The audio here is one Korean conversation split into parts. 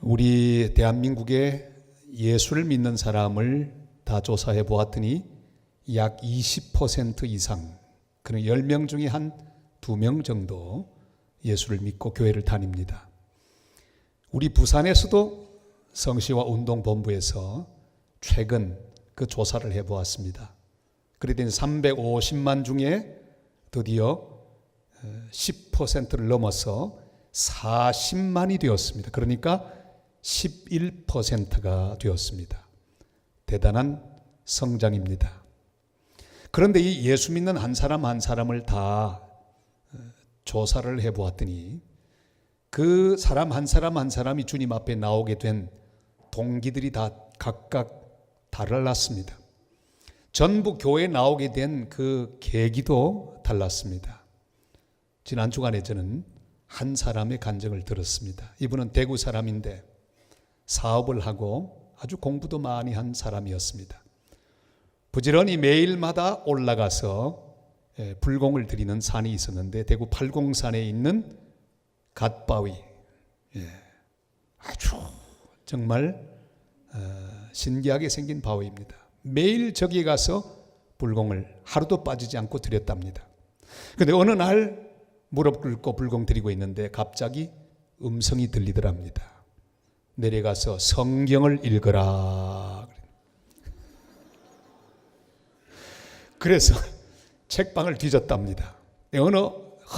우리 대한민국의 예수를 믿는 사람을 다 조사해 보았더니 약 20% 이상, 그런 10명 중에 한 2명 정도 예수를 믿고 교회를 다닙니다. 우리 부산에서도 성시와 운동본부에서 최근 그 조사를 해 보았습니다. 그랬더니 350만 중에 드디어 10%를 넘어서 40만이 되었습니다. 그러니까 11%가 되었습니다. 대단한 성장입니다. 그런데 이 예수 믿는 한 사람 한 사람을 다 조사를 해보았더니 그 사람 한 사람 한 사람이 주님 앞에 나오게 된 동기들이 다 각각 달랐습니다. 전부 교회에 나오게 된 그 계기도 달랐습니다. 지난 주간에 저는 한 사람의 간증을 들었습니다. 이분은 대구 사람인데 사업을 하고 아주 공부도 많이 한 사람이었습니다. 부지런히 매일마다 올라가서 불공을 드리는 산이 있었는데 대구 팔공산에 있는 갓바위, 아주 정말 신기하게 생긴 바위입니다. 매일 저기에 가서 불공을 하루도 빠지지 않고 드렸답니다. 그런데 어느 날 무릎 꿇고 불공 드리고 있는데 갑자기 음성이 들리더랍니다. 내려가서 성경을 읽어라. 그래서 책방을 뒤졌답니다. 어느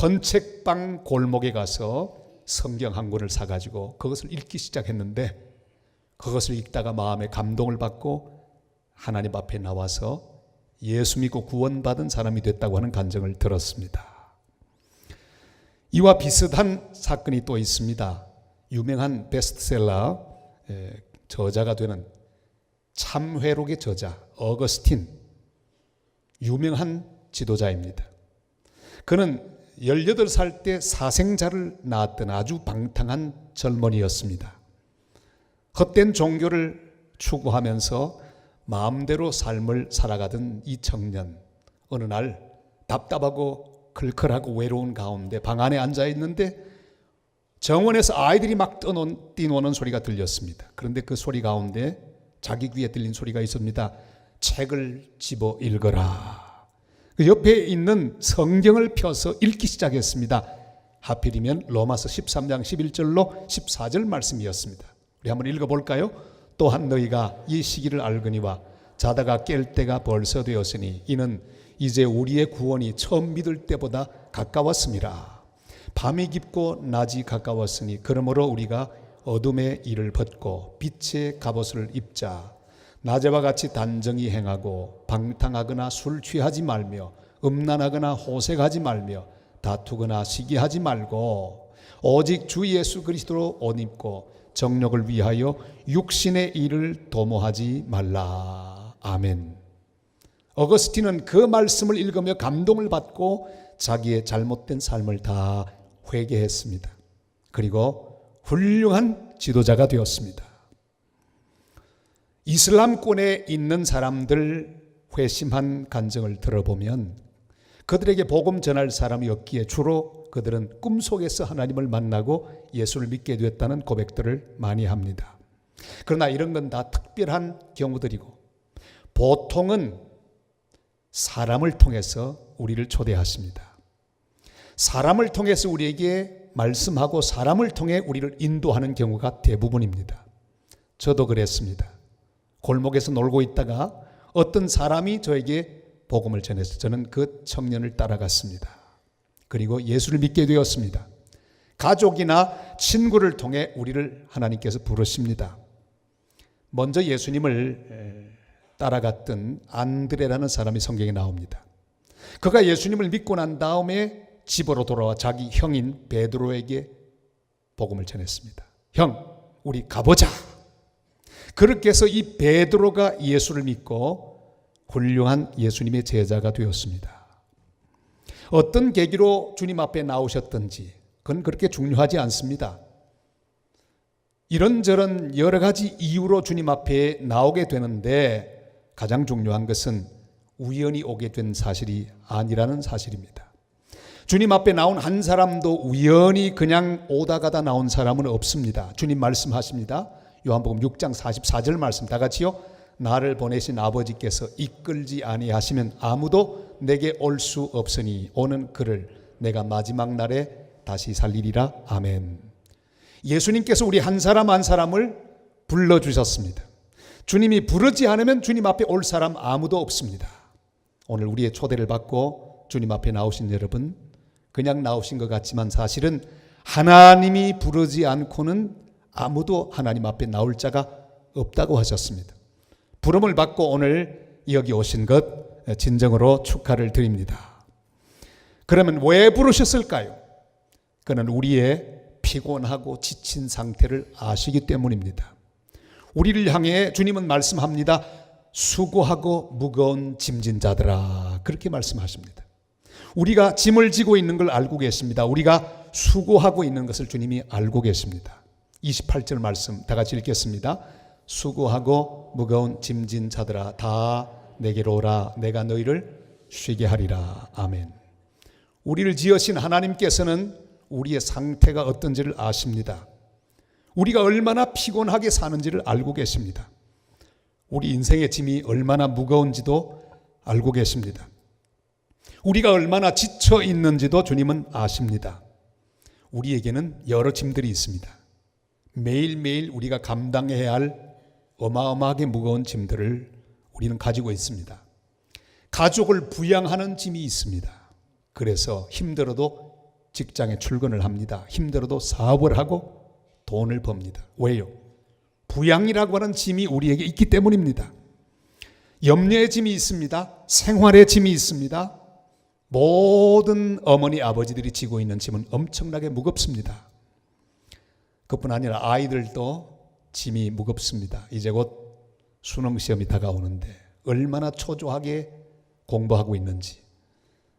헌책방 골목에 가서 성경 한 권을 사가지고 그것을 읽기 시작했는데 그것을 읽다가 마음에 감동을 받고 하나님 앞에 나와서 예수 믿고 구원받은 사람이 됐다고 하는 간증을 들었습니다. 이와 비슷한 사건이 또 있습니다. 유명한 베스트셀러 저자가 되는 참회록의 저자 어거스틴, 유명한 지도자입니다. 그는 18살 때 사생자를 낳았던 아주 방탕한 젊은이였습니다. 헛된 종교를 추구하면서 마음대로 삶을 살아가던 이 청년, 어느 날 답답하고 클클하고 외로운 가운데 방 안에 앉아 있는데 정원에서 아이들이 막 뛰노는 소리가 들렸습니다. 그런데 그 소리 가운데 자기 귀에 들린 소리가 있습니다. 책을 집어 읽어라. 그 옆에 있는 성경을 펴서 읽기 시작했습니다. 하필이면 로마서 13장 11절로 14절 말씀이었습니다. 우리 한번 읽어볼까요? 또한 너희가 이 시기를 알거니와 자다가 깰 때가 벌써 되었으니 이는 이제 우리의 구원이 처음 믿을 때보다 가까웠음이라. 밤이 깊고 낮이 가까웠으니 그러므로 우리가 어둠의 일을 벗고 빛의 갑옷을 입자. 낮에와 같이 단정히 행하고 방탕하거나 술 취하지 말며 음란하거나 호색하지 말며 다투거나 시기하지 말고 오직 주 예수 그리스도로 옷 입고 정욕을 위하여 육신의 일을 도모하지 말라. 아멘. 어거스틴은 그 말씀을 읽으며 감동을 받고 자기의 잘못된 삶을 다 회개했습니다. 그리고 훌륭한 지도자가 되었습니다. 이슬람권에 있는 사람들 회심한 간증을 들어보면 그들에게 복음 전할 사람이 없기에 주로 그들은 꿈속에서 하나님을 만나고 예수를 믿게 되었다는 고백들을 많이 합니다. 그러나 이런 건 다 특별한 경우들이고 보통은 사람을 통해서 우리를 초대하십니다. 사람을 통해서 우리에게 말씀하고 사람을 통해 우리를 인도하는 경우가 대부분입니다. 저도 그랬습니다. 골목에서 놀고 있다가 어떤 사람이 저에게 복음을 전해서 저는 그 청년을 따라갔습니다. 그리고 예수를 믿게 되었습니다. 가족이나 친구를 통해 우리를 하나님께서 부르십니다. 먼저 예수님을 따라갔던 안드레라는 사람이 성경에 나옵니다. 그가 예수님을 믿고 난 다음에 집으로 돌아와 자기 형인 베드로에게 복음을 전했습니다. 형, 우리 가보자. 그렇게 해서 이 베드로가 예수를 믿고 훌륭한 예수님의 제자가 되었습니다. 어떤 계기로 주님 앞에 나오셨던지 그건 그렇게 중요하지 않습니다. 이런저런 여러 가지 이유로 주님 앞에 나오게 되는데 가장 중요한 것은 우연히 오게 된 사실이 아니라는 사실입니다. 주님 앞에 나온 한 사람도 우연히 그냥 오다 가다 나온 사람은 없습니다. 주님 말씀하십니다. 요한복음 6장 44절 말씀 다 같이요. 나를 보내신 아버지께서 이끌지 아니하시면 아무도 내게 올 수 없으니 오는 그를 내가 마지막 날에 다시 살리리라. 아멘. 예수님께서 우리 한 사람 한 사람을 불러주셨습니다. 주님이 부르지 않으면 주님 앞에 올 사람 아무도 없습니다. 오늘 우리의 초대를 받고 주님 앞에 나오신 여러분, 그냥 나오신 것 같지만 사실은 하나님이 부르지 않고는 아무도 하나님 앞에 나올 자가 없다고 하셨습니다. 부름을 받고 오늘 여기 오신 것 진정으로 축하를 드립니다. 그러면 왜 부르셨을까요? 그는 우리의 피곤하고 지친 상태를 아시기 때문입니다. 우리를 향해 주님은 말씀합니다. 수고하고 무거운 짐진 자들아, 그렇게 말씀하십니다. 우리가 짐을 지고 있는 걸 알고 계십니다. 우리가 수고하고 있는 것을 주님이 알고 계십니다. 28절 말씀 다 같이 읽겠습니다. 수고하고 무거운 짐진 자들아 다 내게로 오라. 내가 너희를 쉬게 하리라. 아멘. 우리를 지으신 하나님께서는 우리의 상태가 어떤지를 아십니다. 우리가 얼마나 피곤하게 사는지를 알고 계십니다. 우리 인생의 짐이 얼마나 무거운지도 알고 계십니다. 우리가 얼마나 지쳐 있는지도 주님은 아십니다. 우리에게는 여러 짐들이 있습니다. 매일매일 우리가 감당해야 할 어마어마하게 무거운 짐들을 우리는 가지고 있습니다. 가족을 부양하는 짐이 있습니다. 그래서 힘들어도 직장에 출근을 합니다. 힘들어도 사업을 하고 돈을 법니다. 왜요? 부양이라고 하는 짐이 우리에게 있기 때문입니다. 염려의 짐이 있습니다. 생활의 짐이 있습니다. 모든 어머니 아버지들이 지고 있는 짐은 엄청나게 무겁습니다. 그뿐 아니라 아이들도 짐이 무겁습니다. 이제 곧 수능 시험이 다가오는데 얼마나 초조하게 공부하고 있는지,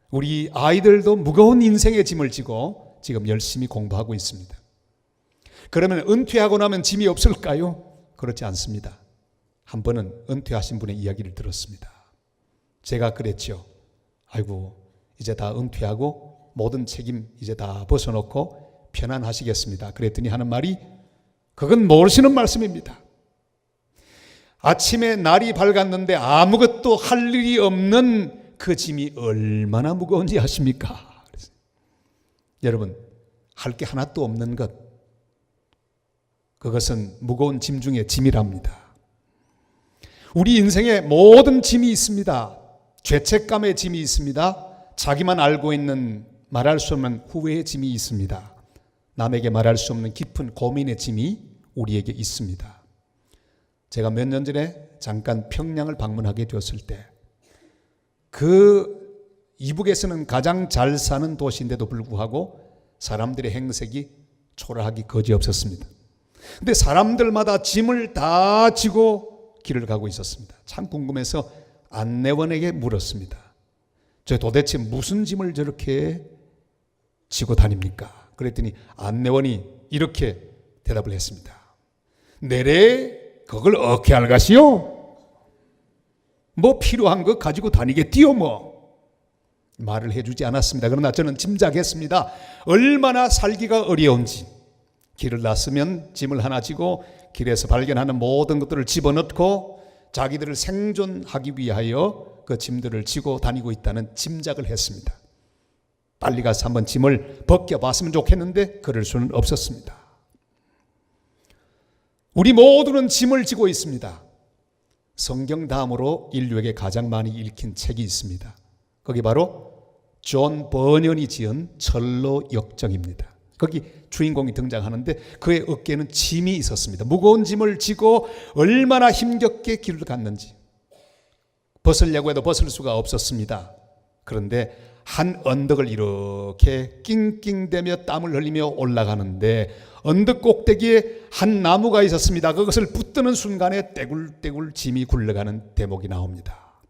우리 아이들도 무거운 인생의 짐을 지고 지금 열심히 공부하고 있습니다. 그러면 은퇴하고 나면 짐이 없을까요? 그렇지 않습니다. 한 번은 은퇴하신 분의 이야기를 들었습니다. 제가 그랬죠. 아이고, 이제 다 은퇴하고 모든 책임 이제 다 벗어놓고 편안하시겠습니다. 그랬더니 하는 말이, 그건 모르시는 말씀입니다. 아침에 날이 밝았는데 아무것도 할 일이 없는 그 짐이 얼마나 무거운지 아십니까? 여러분, 할 게 하나도 없는 것, 그것은 무거운 짐 중에 짐이랍니다. 우리 인생에 모든 짐이 있습니다. 죄책감의 짐이 있습니다. 자기만 알고 있는 말할 수 없는 후회의 짐이 있습니다. 남에게 말할 수 없는 깊은 고민의 짐이 우리에게 있습니다. 제가 몇 년 전에 잠깐 평양을 방문하게 되었을 때, 그 이북에서는 가장 잘 사는 도시인데도 불구하고 사람들의 행색이 초라하기 거지없었습니다. 근데 사람들마다 짐을 다 지고 길을 가고 있었습니다. 참 궁금해서 안내원에게 물었습니다. 저 도대체 무슨 짐을 저렇게 지고 다닙니까? 그랬더니 안내원이 이렇게 대답을 했습니다. 내래 그걸 어떻게 알가시오? 뭐 필요한 거 가지고 다니겠디요 뭐. 말을 해주지 않았습니다. 그러나 저는 짐작했습니다. 얼마나 살기가 어려운지. 길을 났으면 짐을 하나 지고 길에서 발견하는 모든 것들을 집어넣고 자기들을 생존하기 위하여 그 짐들을 지고 다니고 있다는 짐작을 했습니다. 빨리 가서 한번 짐을 벗겨봤으면 좋겠는데 그럴 수는 없었습니다. 우리 모두는 짐을 지고 있습니다. 성경 다음으로 인류에게 가장 많이 읽힌 책이 있습니다. 거기 바로 존 버년이 지은 철로 역정입니다. 거기 주인공이 등장하는데 그의 어깨에는 짐이 있었습니다. 무거운 짐을 지고 얼마나 힘겹게 길을 갔는지 벗으려고 해도 벗을 수가 없었습니다. 그런데 한 언덕을 이렇게 낑낑대며 땀을 흘리며 올라가는데 언덕 꼭대기에 한 나무가 있었습니다. 그것을 붙드는 순간에 떼굴떼굴 짐이 굴러가는 대목이 나옵니다.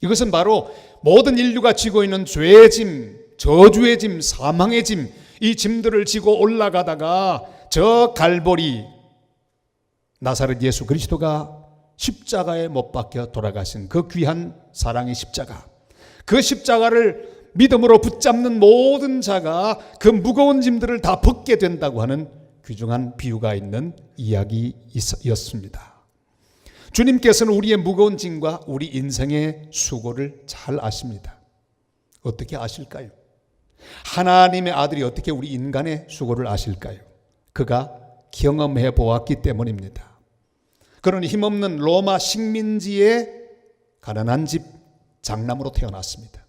이것은 바로 모든 인류가 지고 있는 죄의 짐, 저주의 짐, 사망의 짐, 이 짐들을 지고 올라가다가 저 갈보리 나사렛 예수 그리스도가 십자가에 못 박혀 돌아가신 그 귀한 사랑의 십자가, 그 십자가를 믿음으로 붙잡는 모든 자가 그 무거운 짐들을 다 벗게 된다고 하는 귀중한 비유가 있는 이야기였습니다. 주님께서는 우리의 무거운 짐과 우리 인생의 수고를 잘 아십니다. 어떻게 아실까요? 하나님의 아들이 어떻게 우리 인간의 수고를 아실까요? 그가 경험해 보았기 때문입니다. 그는 힘없는 로마 식민지의 가난한 집 장남으로 태어났습니다.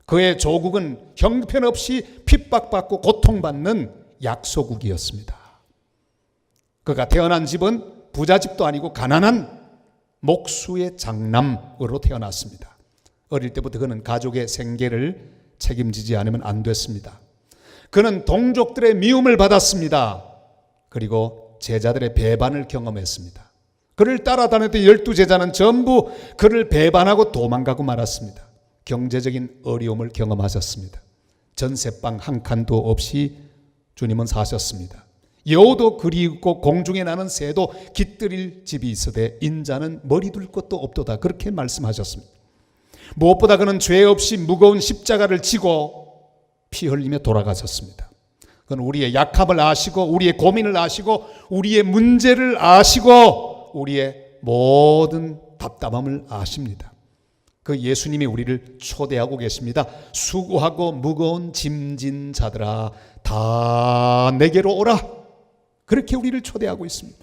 그의 조국은 형편없이 핍박받고 고통받는 약소국이었습니다. 그가 태어난 집은 부자집도 아니고 가난한 목수의 장남으로 태어났습니다. 어릴 때부터 그는 가족의 생계를 책임지지 않으면 안 됐습니다. 그는 동족들의 미움을 받았습니다. 그리고 제자들의 배반을 경험했습니다. 그를 따라다녔던 12제자는 전부 그를 배반하고 도망가고 말았습니다. 경제적인 어려움을 경험하셨습니다. 전세방 한 칸도 없이 주님은 사셨습니다. 여우도 그리고 공중에 나는 새도 깃들일 집이 있으되 인자는 머리 둘 것도 없도다. 그렇게 말씀하셨습니다. 무엇보다 그는 죄 없이 무거운 십자가를 지고 피 흘리며 돌아가셨습니다. 그는 우리의 약함을 아시고 우리의 고민을 아시고 우리의 문제를 아시고 우리의 모든 답답함을 아십니다. 그 예수님이 우리를 초대하고 계십니다. 수고하고 무거운 짐진 자들아 다 내게로 오라. 그렇게 우리를 초대하고 있습니다.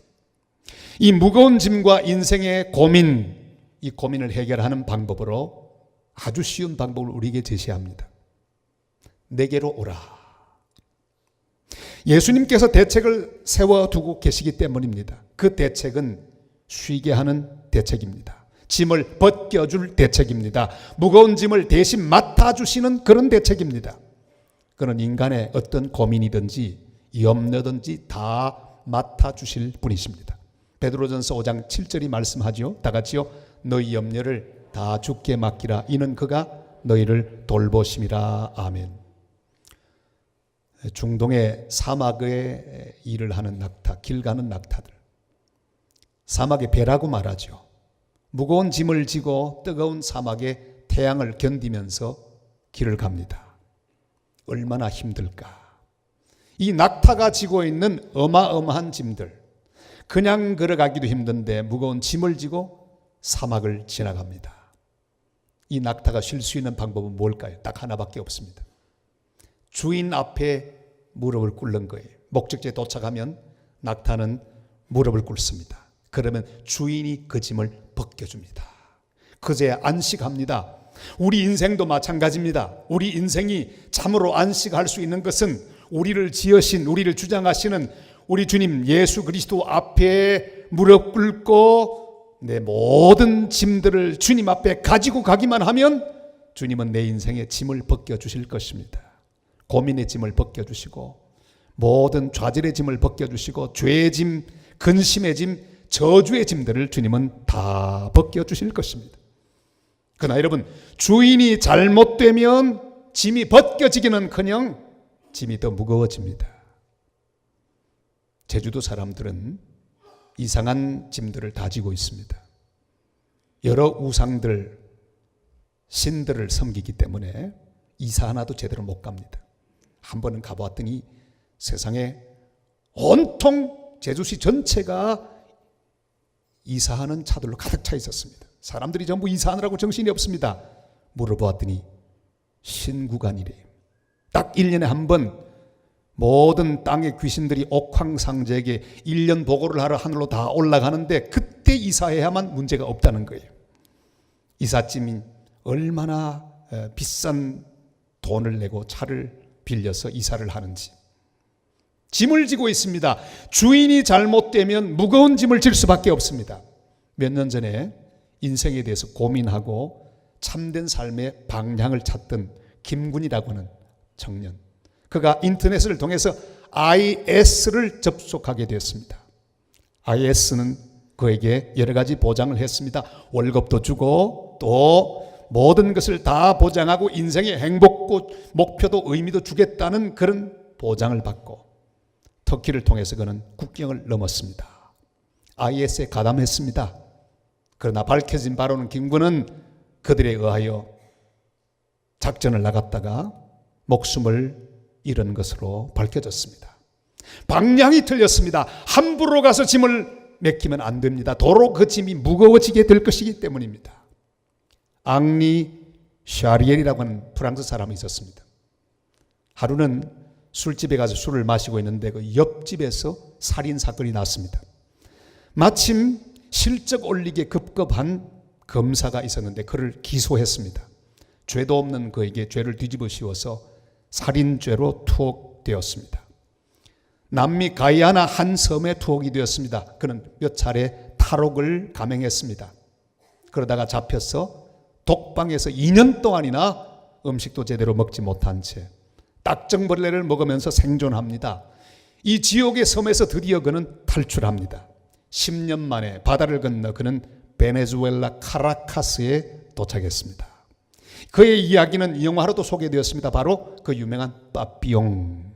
이 무거운 짐과 인생의 고민, 이 고민을 해결하는 방법으로 아주 쉬운 방법을 우리에게 제시합니다. 내게로 오라. 예수님께서 대책을 세워두고 계시기 때문입니다. 그 대책은 쉬게 하는 대책입니다. 짐을 벗겨줄 대책입니다. 무거운 짐을 대신 맡아주시는 그런 대책입니다. 그는 인간의 어떤 고민이든지 염려든지 다 맡아주실 분이십니다. 베드로전서 5장 7절이 말씀하죠. 다 같이요. 너희 염려를 다 주께 맡기라. 이는 그가 너희를 돌보심이라. 아멘. 중동의 사막에 일을 하는 낙타, 길 가는 낙타들. 사막의 배라고 말하죠. 무거운 짐을 지고 뜨거운 사막의 태양을 견디면서 길을 갑니다. 얼마나 힘들까. 이 낙타가 지고 있는 어마어마한 짐들, 그냥 걸어가기도 힘든데 무거운 짐을 지고 사막을 지나갑니다. 이 낙타가 쉴 수 있는 방법은 뭘까요? 딱 하나밖에 없습니다. 주인 앞에 무릎을 꿇는 거예요. 목적지에 도착하면 낙타는 무릎을 꿇습니다. 그러면 주인이 그 짐을 벗겨줍니다. 그제야 안식합니다. 우리 인생도 마찬가지입니다. 우리 인생이 참으로 안식할 수 있는 것은 우리를 지으신, 우리를 주장하시는 우리 주님 예수 그리스도 앞에 무릎 꿇고 내 모든 짐들을 주님 앞에 가지고 가기만 하면 주님은 내 인생의 짐을 벗겨주실 것입니다. 고민의 짐을 벗겨주시고 모든 좌절의 짐을 벗겨주시고 죄의 짐, 근심의 짐, 저주의 짐들을 주님은 다 벗겨주실 것입니다. 그러나 여러분, 주인이 잘못되면 짐이 벗겨지기는커녕 짐이 더 무거워집니다. 제주도 사람들은 이상한 짐들을 다 지고 있습니다. 여러 우상들, 신들을 섬기기 때문에 이사 하나도 제대로 못 갑니다. 한 번은 가보았더니 세상에 온통 제주시 전체가 이사하는 차들로 가득 차 있었습니다. 사람들이 전부 이사하느라고 정신이 없습니다. 물어보았더니 신구간이래요. 딱 1년에 한 번 모든 땅의 귀신들이 옥황상제에게 1년 보고를 하러 하늘로 다 올라가는데 그때 이사해야만 문제가 없다는 거예요. 이삿짐이 얼마나 비싼 돈을 내고 차를 빌려서 이사를 하는지. 짐을 지고 있습니다. 주인이 잘못되면 무거운 짐을 질 수밖에 없습니다. 몇 년 전에 인생에 대해서 고민하고 참된 삶의 방향을 찾던 김군이라고 하는 청년, 그가 인터넷을 통해서 IS를 접속하게 되었습니다. IS는 그에게 여러 가지 보장을 했습니다. 월급도 주고 또 모든 것을 다 보장하고 인생의 행복도 목표도 의미도 주겠다는 그런 보장을 받고 터키를 통해서 그는 국경을 넘었습니다. IS에 가담했습니다. 그러나 밝혀진 바로는 김군은 그들에 의하여 작전을 나갔다가 목숨을 잃은 것으로 밝혀졌습니다. 방향이 틀렸습니다. 함부로 가서 짐을 맡기면 안 됩니다. 도로 그 짐이 무거워지게 될 것이기 때문입니다. 앙리 샤리엘이라고 하는 프랑스 사람이 있었습니다. 하루는 술집에 가서 술을 마시고 있는데 그 옆집에서 살인 사건이 났습니다. 마침 실적 올리기에 급급한 검사가 있었는데 그를 기소했습니다. 죄도 없는 그에게 죄를 뒤집어 씌워서 살인죄로 투옥되었습니다. 남미 가이아나 한 섬에 투옥이 되었습니다. 그는 몇 차례 탈옥을 감행했습니다. 그러다가 잡혀서 독방에서 2년 동안이나 음식도 제대로 먹지 못한 채 딱정벌레를 먹으면서 생존합니다. 이 지옥의 섬에서 드디어 그는 탈출합니다. 10년 만에 바다를 건너 그는 베네수엘라 카라카스에 도착했습니다. 그의 이야기는 영화로도 소개되었습니다. 바로 그 유명한 빠삐용.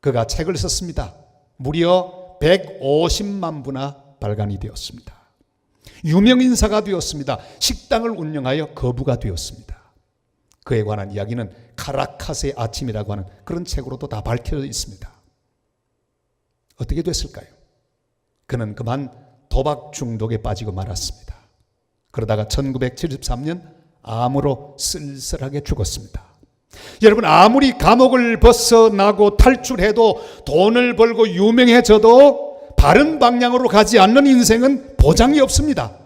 그가 책을 썼습니다. 무려 150만 부나 발간이 되었습니다. 유명인사가 되었습니다. 식당을 운영하여 거부가 되었습니다. 그에 관한 이야기는 카라카스의 아침이라고 하는 그런 책으로도 다 밝혀져 있습니다. 어떻게 됐을까요? 그는 그만 도박 중독에 빠지고 말았습니다. 그러다가 1973년 암으로 쓸쓸하게 죽었습니다. 여러분, 아무리 감옥을 벗어나고 탈출해도 돈을 벌고 유명해져도 바른 방향으로 가지 않는 인생은 보장이 없습니다.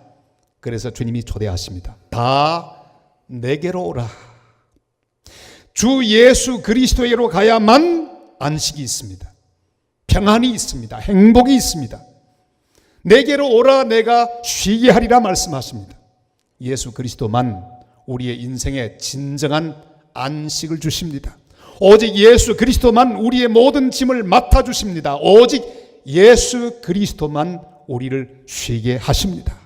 그래서 주님이 초대하십니다. 다 내게로 오라. 주 예수 그리스도에게로 가야만 안식이 있습니다. 평안이 있습니다. 행복이 있습니다. 내게로 오라, 내가 쉬게 하리라 말씀하십니다. 예수 그리스도만 우리의 인생에 진정한 안식을 주십니다. 오직 예수 그리스도만 우리의 모든 짐을 맡아주십니다. 오직 예수 그리스도만 우리를 쉬게 하십니다.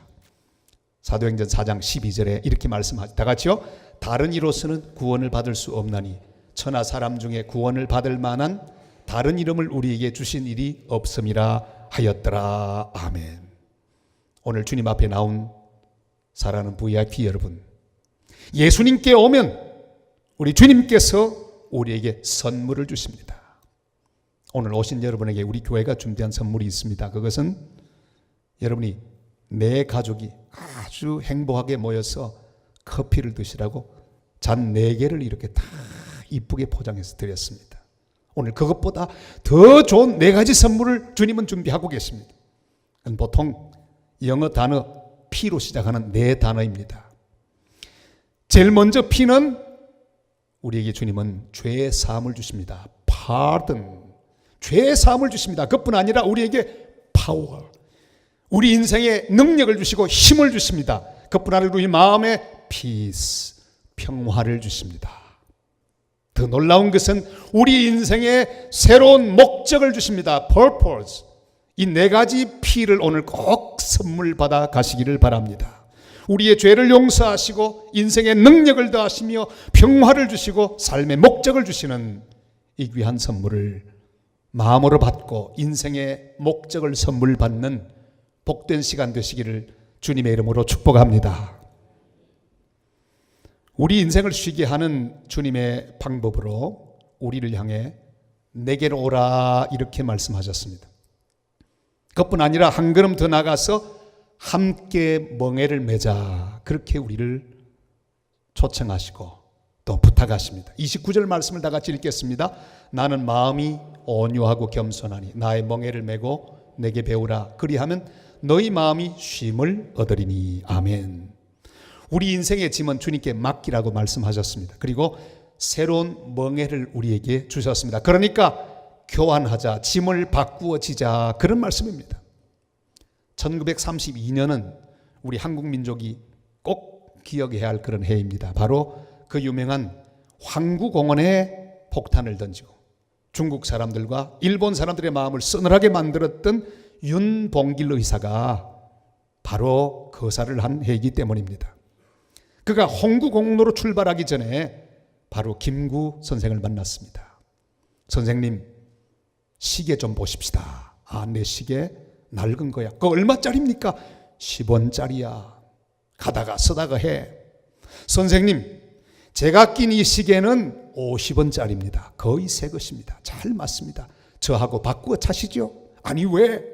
사도행전 4장 12절에 이렇게 말씀하죠. 다 같이요. 다른 이로서는 구원을 받을 수 없나니 천하 사람 중에 구원을 받을 만한 다른 이름을 우리에게 주신 일이 없음이라 하였더라. 아멘. 오늘 주님 앞에 나온 사랑하는 VIP 여러분, 예수님께 오면 우리 주님께서 우리에게 선물을 주십니다. 오늘 오신 여러분에게 우리 교회가 준비한 선물이 있습니다. 그것은 여러분이 내 가족이 아주 행복하게 모여서 커피를 드시라고 잔 4개를 이렇게 다 이쁘게 포장해서 드렸습니다. 오늘 그것보다 더 좋은 4가지 선물을 주님은 준비하고 계십니다. 보통 영어 단어 P로 시작하는 4단어입니다. 제일 먼저 P는 우리에게 주님은 죄의 사함을 주십니다. pardon. 죄의 사함을 주십니다. 그뿐 아니라 우리에게 power. 우리 인생에 능력을 주시고 힘을 주십니다. 그뿐 아니라 우리 마음에 peace. 평화를 주십니다. 더 놀라운 것은 우리 인생에 새로운 목적을 주십니다. purpose. 이 4가지 P를 오늘 꼭 선물 받아 가시기를 바랍니다. 우리의 죄를 용서하시고 인생의 능력을 더하시며 평화를 주시고 삶의 목적을 주시는 이 귀한 선물을 마음으로 받고 인생의 목적을 선물 받는 복된 시간 되시기를 주님의 이름으로 축복합니다. 우리 인생을 쉬게 하는 주님의 방법으로 우리를 향해 내게로 오라 이렇게 말씀하셨습니다. 그것뿐 아니라 한 걸음 더 나가서 함께 멍에를 매자 그렇게 우리를 초청하시고 또 부탁하십니다. 29절 말씀을 다 같이 읽겠습니다. 나는 마음이 온유하고 겸손하니 나의 멍에를 메고 내게 배우라. 그리하면 너희 마음이 쉼을 얻으리니. 아멘. 우리 인생의 짐은 주님께 맡기라고 말씀하셨습니다. 그리고 새로운 멍에를 우리에게 주셨습니다. 그러니까 교환하자, 짐을 바꾸어 지자 그런 말씀입니다. 1932년은 우리 한국 민족이 꼭 기억해야 할 그런 해입니다. 바로 그 유명한 황구공원에 폭탄을 던지고 중국 사람들과 일본 사람들의 마음을 서늘하게 만들었던 윤봉길 의사가 바로 거사를 한 해이기 때문입니다. 그가 홍구공로로 출발하기 전에 바로 김구 선생을 만났습니다. 선생님, 시계 좀 보십시다. 아, 내 시계 낡은 거야. 그거 얼마짜리입니까? 10원짜리야. 가다가 서다가 해. 선생님, 제가 낀 이 시계는 50원짜리입니다. 거의 새 것입니다. 잘 맞습니다. 저하고 바꾸어 차시죠? 아니, 왜?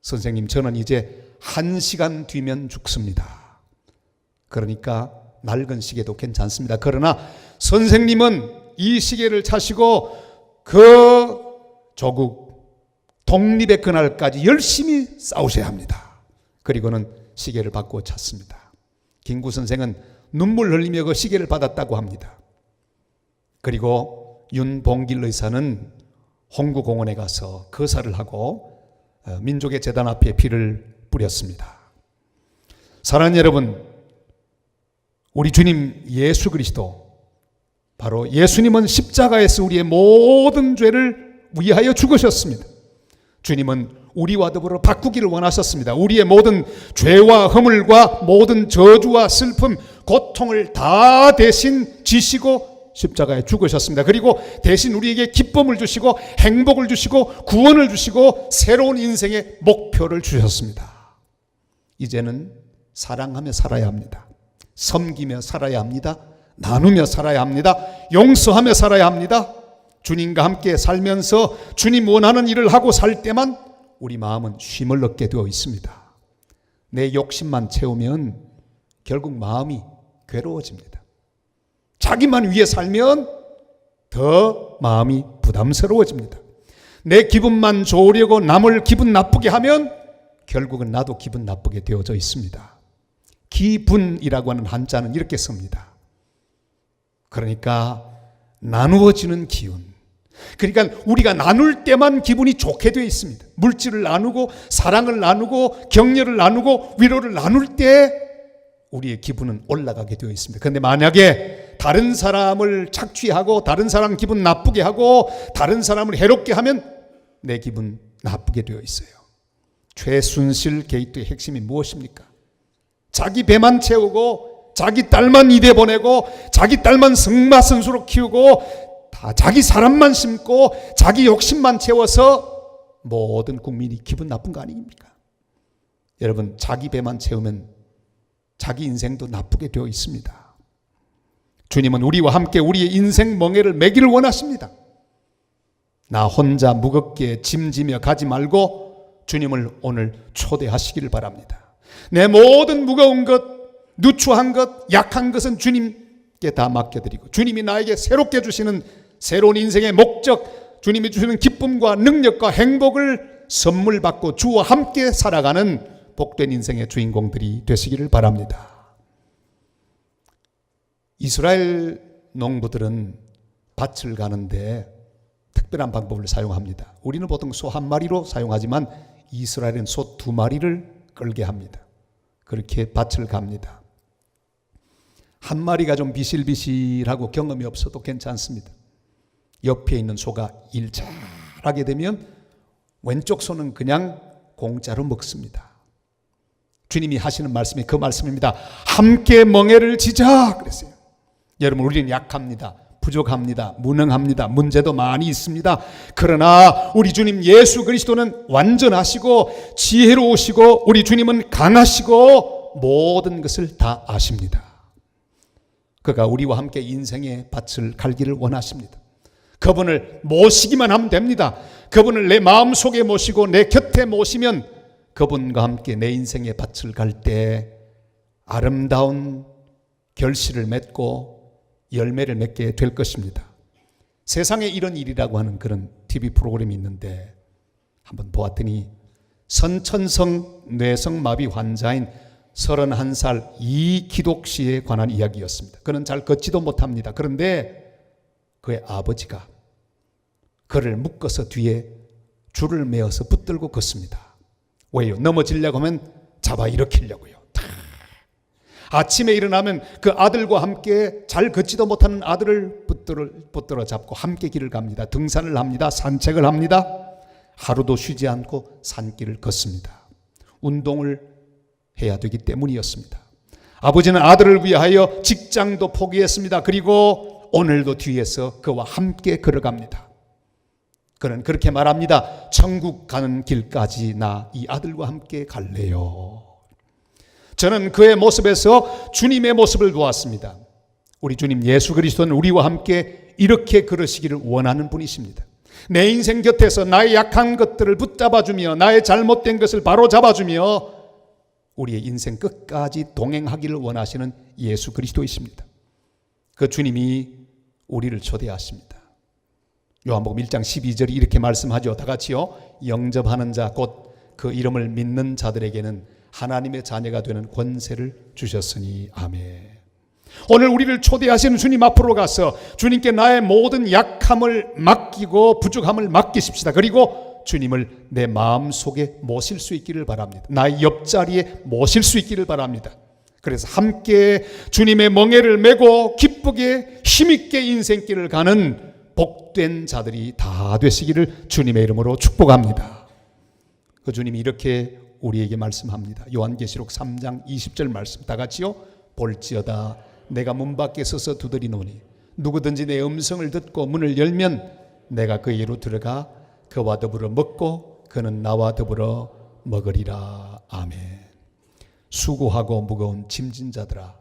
선생님, 저는 이제 1시간 뒤면 죽습니다. 그러니까 낡은 시계도 괜찮습니다. 그러나 선생님은 이 시계를 차시고 그 조국 독립의 그날까지 열심히 싸우셔야 합니다. 그리고는 시계를 바꾸어 찼습니다. 김구 선생은 눈물 흘리며 그 시계를 받았다고 합니다. 그리고 윤봉길 의사는 홍구공원에 가서 거사를 하고 민족의 재단 앞에 피를 뿌렸습니다. 사랑하는 여러분, 우리 주님 예수 그리스도, 바로 예수님은 십자가에서 우리의 모든 죄를 위하여 죽으셨습니다. 주님은 우리와 더불어 바꾸기를 원하셨습니다. 우리의 모든 죄와 허물과 모든 저주와 슬픔, 고통을 다 대신 지시고 십자가에 죽으셨습니다. 그리고 대신 우리에게 기쁨을 주시고 행복을 주시고 구원을 주시고 새로운 인생의 목표를 주셨습니다. 이제는 사랑하며 살아야 합니다. 섬기며 살아야 합니다. 나누며 살아야 합니다. 용서하며 살아야 합니다. 주님과 함께 살면서 주님 원하는 일을 하고 살 때만 우리 마음은 쉼을 얻게 되어 있습니다. 내 욕심만 채우면 결국 마음이 괴로워집니다. 자기만 위해 살면 더 마음이 부담스러워집니다. 내 기분만 좋으려고 남을 기분 나쁘게 하면 결국은 나도 기분 나쁘게 되어져 있습니다. 기분이라고 하는 한자는 이렇게 씁니다. 그러니까 나누어지는 기운. 그러니까 우리가 나눌 때만 기분이 좋게 되어 있습니다. 물질을 나누고 사랑을 나누고 격려를 나누고 위로를 나눌 때 우리의 기분은 올라가게 되어 있습니다. 그런데 만약에 다른 사람을 착취하고 다른 사람 기분 나쁘게 하고 다른 사람을 해롭게 하면 내 기분 나쁘게 되어 있어요. 최순실 게이트의 핵심이 무엇입니까? 자기 배만 채우고 자기 딸만 이대 보내고 자기 딸만 승마선수로 키우고 다 자기 사람만 심고 자기 욕심만 채워서 모든 국민이 기분 나쁜 거 아닙니까? 여러분, 자기 배만 채우면 자기 인생도 나쁘게 되어 있습니다. 주님은 우리와 함께 우리의 인생 멍에를 매기를 원하십니다. 나 혼자 무겁게 짐지며 가지 말고 주님을 오늘 초대하시기를 바랍니다. 내 모든 무거운 것, 누추한 것, 약한 것은 주님께 다 맡겨드리고 주님이 나에게 새롭게 주시는 새로운 인생의 목적, 주님이 주시는 기쁨과 능력과 행복을 선물 받고 주와 함께 살아가는 복된 인생의 주인공들이 되시기를 바랍니다. 이스라엘 농부들은 밭을 가는데 특별한 방법을 사용합니다. 우리는 보통 소 한 마리로 사용하지만 이스라엘은 소 2마리를 끌게 합니다. 그렇게 밭을 갑니다. 한 마리가 좀 비실비실하고 경험이 없어도 괜찮습니다. 옆에 있는 소가 일 잘하게 되면 왼쪽 소는 그냥 공짜로 먹습니다. 주님이 하시는 말씀이 그 말씀입니다. 함께 멍에를 지자 그랬어요. 여러분, 우리는 약합니다. 부족합니다. 무능합니다. 문제도 많이 있습니다. 그러나 우리 주님 예수 그리스도는 완전하시고 지혜로우시고 우리 주님은 강하시고 모든 것을 다 아십니다. 그가 우리와 함께 인생의 밭을 갈기를 원하십니다. 그분을 모시기만 하면 됩니다. 그분을 내 마음속에 모시고 내 곁에 모시면 그분과 함께 내 인생의 밭을 갈 때 아름다운 결실을 맺고 열매를 맺게 될 것입니다. 세상에 이런 일이라고 하는 그런 TV 프로그램이 있는데 한번 보았더니 선천성 뇌성마비 환자인 31살 이기독 씨에 관한 이야기였습니다. 그는 잘 걷지도 못합니다. 그런데 그의 아버지가 그를 묶어서 뒤에 줄을 메어서 붙들고 걷습니다. 왜요? 넘어지려고 하면 잡아 일으키려고요. 아침에 일어나면 그 아들과 함께 잘 걷지도 못하는 아들을 붙들어 잡고 함께 길을 갑니다. 등산을 합니다. 산책을 합니다. 하루도 쉬지 않고 산길을 걷습니다. 운동을 해야 되기 때문이었습니다. 아버지는 아들을 위하여 직장도 포기했습니다. 그리고 오늘도 뒤에서 그와 함께 걸어갑니다. 그는 그렇게 말합니다. 천국 가는 길까지 나 이 아들과 함께 갈래요. 저는 그의 모습에서 주님의 모습을 보았습니다. 우리 주님 예수 그리스도는 우리와 함께 이렇게 그러시기를 원하는 분이십니다. 내 인생 곁에서 나의 약한 것들을 붙잡아주며 나의 잘못된 것을 바로 잡아주며 우리의 인생 끝까지 동행하기를 원하시는 예수 그리스도이십니다. 그 주님이 우리를 초대하십니다. 요한복음 1장 12절이 이렇게 말씀하죠. 다 같이요. 영접하는 자 곧 그 이름을 믿는 자들에게는 하나님의 자녀가 되는 권세를 주셨으니 아멘. 오늘 우리를 초대하시는 주님 앞으로 가서 주님께 나의 모든 약함을 맡기고 부족함을 맡기십시다. 그리고 주님을 내 마음속에 모실 수 있기를 바랍니다. 나의 옆자리에 모실 수 있기를 바랍니다. 그래서 함께 주님의 멍에를 메고 기쁘게 힘있게 인생길을 가는 복된 자들이 다 되시기를 주님의 이름으로 축복합니다. 그 주님이 이렇게 우리에게 말씀합니다. 요한계시록 3장 20절 말씀 다 같이요. 볼지어다 내가 문 밖에 서서 두드리노니 누구든지 내 음성을 듣고 문을 열면 내가 그에게로 들어가 그와 더불어 먹고 그는 나와 더불어 먹으리라. 아멘. 수고하고 무거운 짐진 자들아 다